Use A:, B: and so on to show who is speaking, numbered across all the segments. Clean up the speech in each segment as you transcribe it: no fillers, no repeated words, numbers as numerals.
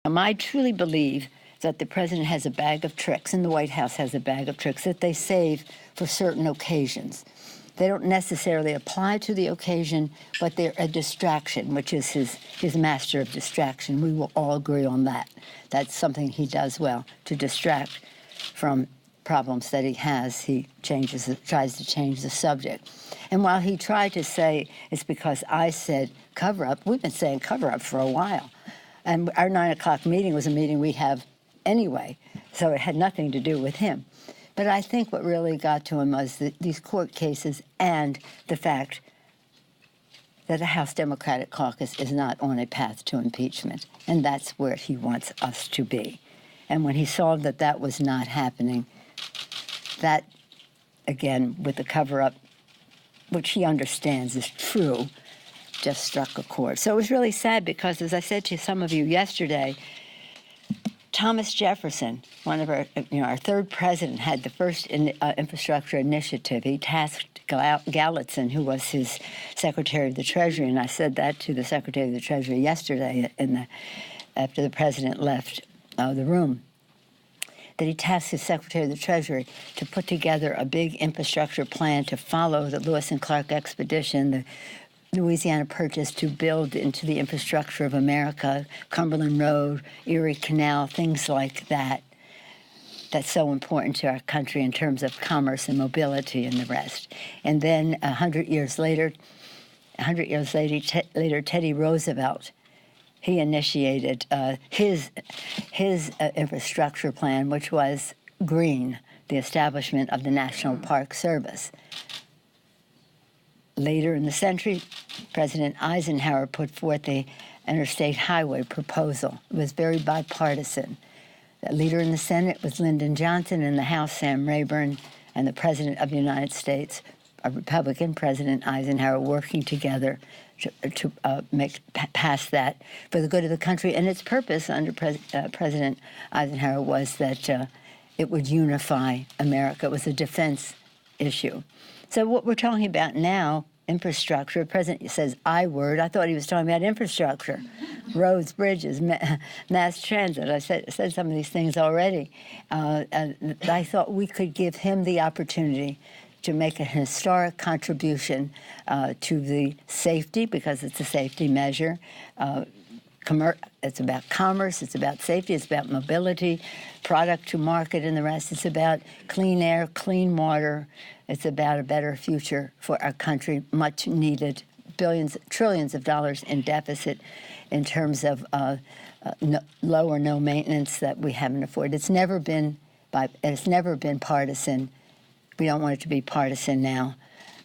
A: I truly believe that the president has a bag of tricks, and the White House has a bag of tricks that they save for certain occasions. They don't necessarily apply to the occasion, but they're a distraction, which is his master of distraction. We will all agree on that. That's something he does well, to distract from problems that he has. He tries to change the subject. And while he tried to say it's because I said cover up, we've been saying cover up for a while. And our 9 o'clock meeting was a meeting we have anyway, so it had nothing to do with him. But I think what really got to him was these court cases and the fact that the House Democratic Caucus is not on a path to impeachment, and that's where he wants us to be. And when he saw that that was not happening, that, again, with the cover-up, which he understands is true, just struck a chord. So it was really sad because, as I said to some of you yesterday, Thomas Jefferson, one of our third president, had the first infrastructure initiative. He tasked Gallatin, who was his Secretary of the Treasury, and I said that to the Secretary of the Treasury yesterday after the president left the room, that he tasked his Secretary of the Treasury to put together a big infrastructure plan to follow the Lewis and Clark expedition, the Louisiana Purchase, to build into the infrastructure of America, Cumberland Road, Erie Canal, things like that. That's so important to our country in terms of commerce and mobility and the rest. And then 100 years later, Teddy Roosevelt, he initiated his infrastructure plan, which was green, the establishment of the National Park Service. Later in the century, President Eisenhower put forth the interstate highway proposal. It was very bipartisan. The leader in the Senate was Lyndon Johnson, in the House, Sam Rayburn, and the President of the United States, a Republican, President Eisenhower, working together to pass that for the good of the country. And its purpose under President Eisenhower was that it would unify America. It was a defense issue. So what we're talking about now, infrastructure, the president says I word. I thought he was talking about infrastructure, roads, bridges, mass transit. I said some of these things already. I thought we could give him the opportunity to make a historic contribution to the safety, because it's a safety measure. It's about commerce, it's about safety, it's about mobility, product to market, and the rest. It's about clean air, clean water. It's about a better future for our country, much needed, trillions of dollars in deficit in terms of low or no maintenance that we haven't afforded. It's never been partisan. We don't want it to be partisan now.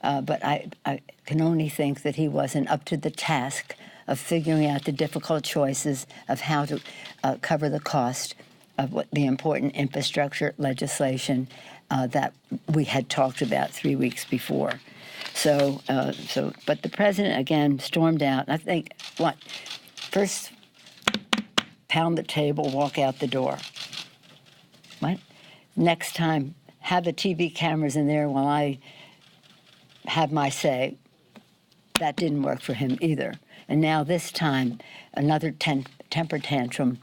A: But I can only think that he wasn't up to the task of figuring out the difficult choices of how to cover the cost of what the important infrastructure legislation that we had talked about 3 weeks before. But the president, again, stormed out. I think, first pound the table, walk out the door. What? Next time, have the TV cameras in there while I have my say. That didn't work for him either. And now this time, another temper tantrum.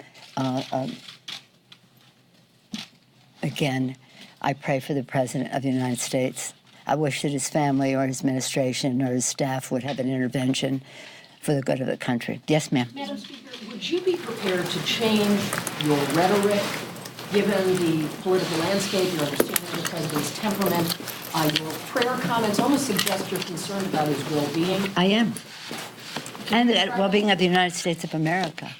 A: Again, I pray for the President of the United States. I wish that his family or his administration or his staff would have an intervention for the good of the country. Yes, ma'am.
B: Madam Speaker, would you be prepared to change your rhetoric, given the political landscape, your understanding of the President's temperament? Your prayer comments almost suggest you're concerned about his well-being.
A: I am. And the well-being of the United States of America.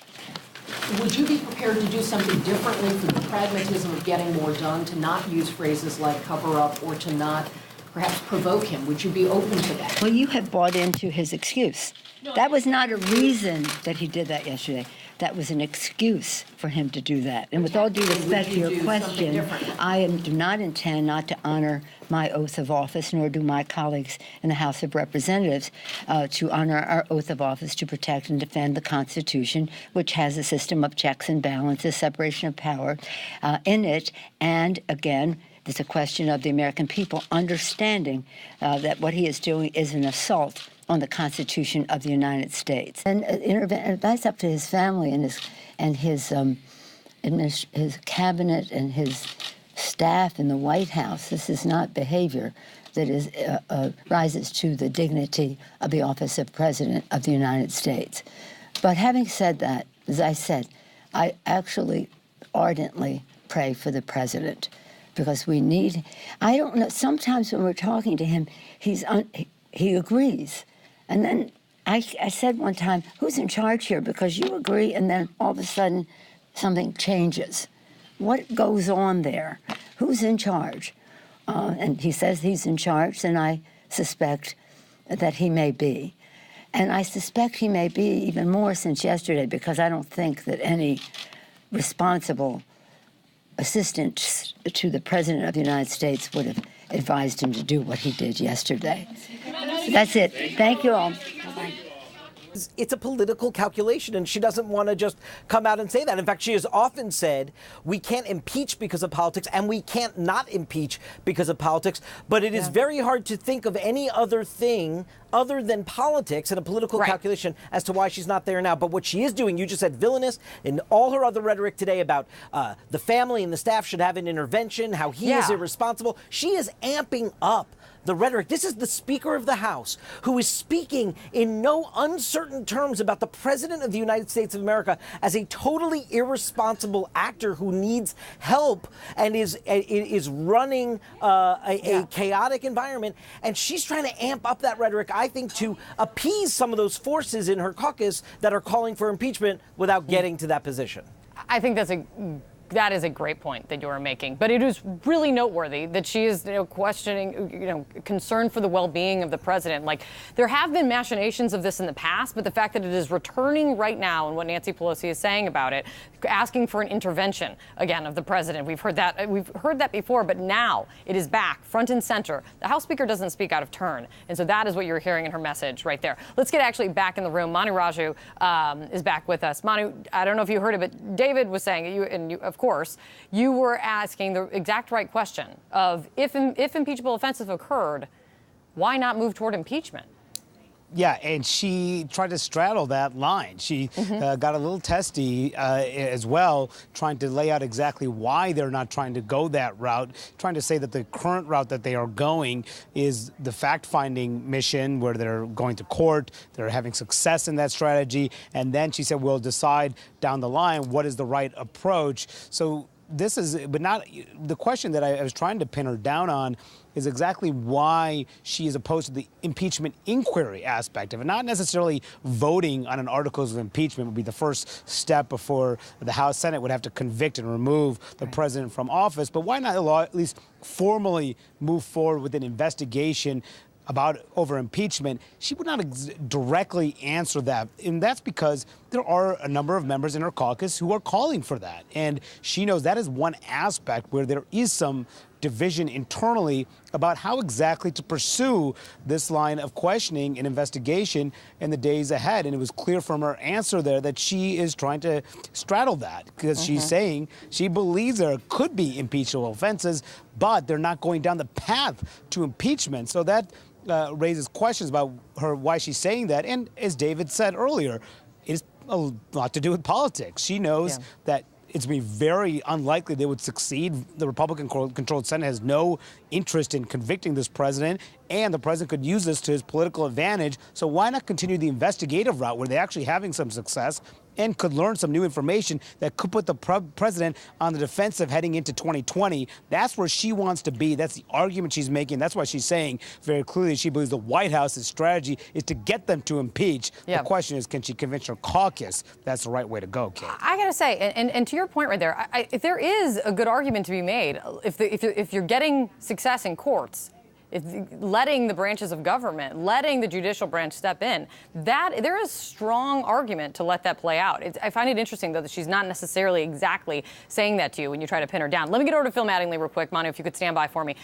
B: Would you be prepared to do something differently for the pragmatism of getting more done, to not use phrases like cover-up or to not perhaps provoke him? Would you be open to that?
A: Well, you have bought into his excuse. That was not a reason that he did that yesterday. That was an excuse for him to do that. And with all due respect to your question, I do not intend not to honor my oath of office, nor do my colleagues in the House of Representatives, to honor our oath of office to protect and defend the Constitution, which has a system of checks and balances, separation of power in it. And again, it's a question of the American people understanding that what he is doing is an assault on the Constitution of the United States. And that's up to his family and his cabinet and his staff in the White House. This is not behavior that rises to the dignity of the office of President of the United States. But having said that, as I said, I actually ardently pray for the president, because we need, I don't know, sometimes when we're talking to him, he agrees. And then I said one time, who's in charge here? Because you agree, and then all of a sudden something changes. What goes on there? Who's in charge? And he says he's in charge, and I suspect that he may be. And I suspect he may be even more since yesterday, because I don't think that any responsible assistant to the President of the United States would have advised him to do what he did yesterday. That's it. Thank you all. Bye-bye.
C: It's a political calculation, and she doesn't want to just come out and say that. In fact, she has often said we can't impeach because of politics, and we can't not impeach because of politics. But it is very hard to think of any other thing other than politics and a political calculation as to why she's not there now. But what she is doing, you just said villainous, in all her other rhetoric today about the family and the staff should have an intervention, how he is irresponsible. She is amping up the rhetoric. This is the Speaker of the House who is speaking in no uncertain terms about the President of the United States of America as a totally irresponsible actor who needs help and is running a chaotic environment. And she's trying to amp up that rhetoric, I think, to appease some of those forces in her caucus that are calling for impeachment without getting to that position.
D: I think that is a great point that you're making, but it is really noteworthy that she is, questioning, concerned for the well-being of the president. Like, there have been machinations of this in the past, but the fact that it is returning right now, and what Nancy Pelosi is saying about it, asking for an intervention again of the president. We've heard that before, but now it is back front and center. The House Speaker doesn't speak out of turn, and so that is what you're hearing in her message right there. Let's get actually back in the room. Manu Raju is back with us. Manu, I don't know if you heard it, but David was saying, of course, you were asking the exact right question of if impeachable offenses occurred, why not move toward impeachment?
E: Yeah, and she tried to straddle that line. She got a little testy as well, trying to lay out exactly why they're not trying to go that route, trying to say that the current route that they are going is the fact-finding mission where they're going to court, they're having success in that strategy, and then she said, we'll decide down the line what is the right approach. So this is, but not, the question that I was trying to pin her down on is exactly why she is opposed to the impeachment inquiry aspect of it. Not necessarily voting on an articles of impeachment would be the first step before the House Senate would have to convict and remove the president from office. But why not at least formally move forward with an investigation over impeachment? She would not directly answer that. And that's because there are a number of members in her caucus who are calling for that. And she knows that is one aspect where there is some division internally about how exactly to pursue this line of questioning and investigation in the days ahead. And it was clear from her answer there that she is trying to straddle that, because she's saying she believes there could be impeachable offenses, but they're not going down the path to impeachment. So that raises questions about why she's saying that. And as David said earlier, it's a lot to do with politics. She knows that it's going to be very unlikely they would succeed. The Republican-controlled Senate has no interest in convicting this president, and the president could use this to his political advantage. So why not continue the investigative route where they're actually having some success and could learn some new information that could put the president on the defensive heading into 2020. That's where she wants to be. That's the argument she's making. That's why she's saying very clearly she believes the White House's strategy is to get them to impeach. The question is, can she convince her caucus that's the right way to go, Kate?
D: I got to say, and to your point right there, if there is a good argument to be made, if you're getting success in courts, letting the branches of government, letting the judicial branch step in, there is strong argument to let that play out. I find it interesting, though, that she's not necessarily exactly saying that to you when you try to pin her down. Let me get over to Phil Mattingly real quick. Manu, if you could stand by for me.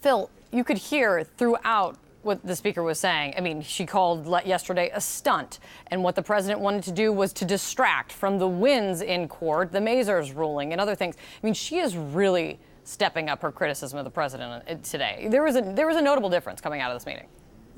D: Phil, you could hear throughout what the speaker was saying. I mean, she called yesterday a stunt, and what the president wanted to do was to distract from the wins in court, the Mazars ruling, and other things. I mean, she is really stepping up her criticism of the president today. There was a notable difference coming out of this meeting.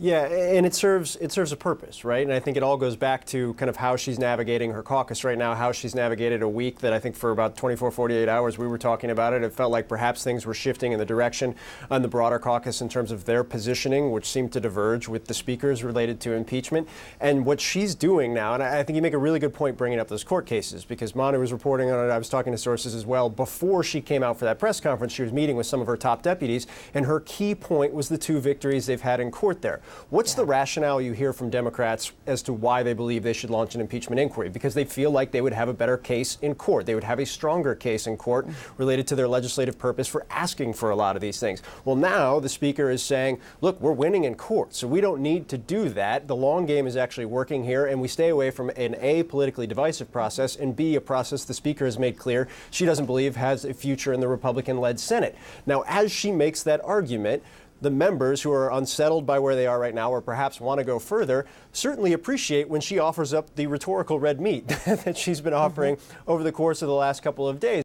F: Yeah, and it serves a purpose, right? And I think it all goes back to kind of how she's navigating her caucus right now, how she's navigated a week that I think for about 24, 48 hours we were talking about it. It felt like perhaps things were shifting in the direction on the broader caucus in terms of their positioning, which seemed to diverge with the speakers related to impeachment. And what she's doing now, and I think you make a really good point bringing up those court cases, because Manu was reporting on it, I was talking to sources as well. Before she came out for that press conference, she was meeting with some of her top deputies, and her key point was the 2 victories they've had in court there. What's the rationale you hear from Democrats as to why they believe they should launch an impeachment inquiry? Because they feel like they would have a better case in court. They would have a stronger case in court related to their legislative purpose for asking for a lot of these things. Well, now the Speaker is saying, look, we're winning in court, so we don't need to do that. The long game is actually working here, and we stay away from an A, politically divisive process, and B, a process the Speaker has made clear she doesn't believe has a future in the Republican-led Senate. Now, as she makes that argument, the members who are unsettled by where they are right now or perhaps want to go further certainly appreciate when she offers up the rhetorical red meat that she's been offering over the course of the last couple of days.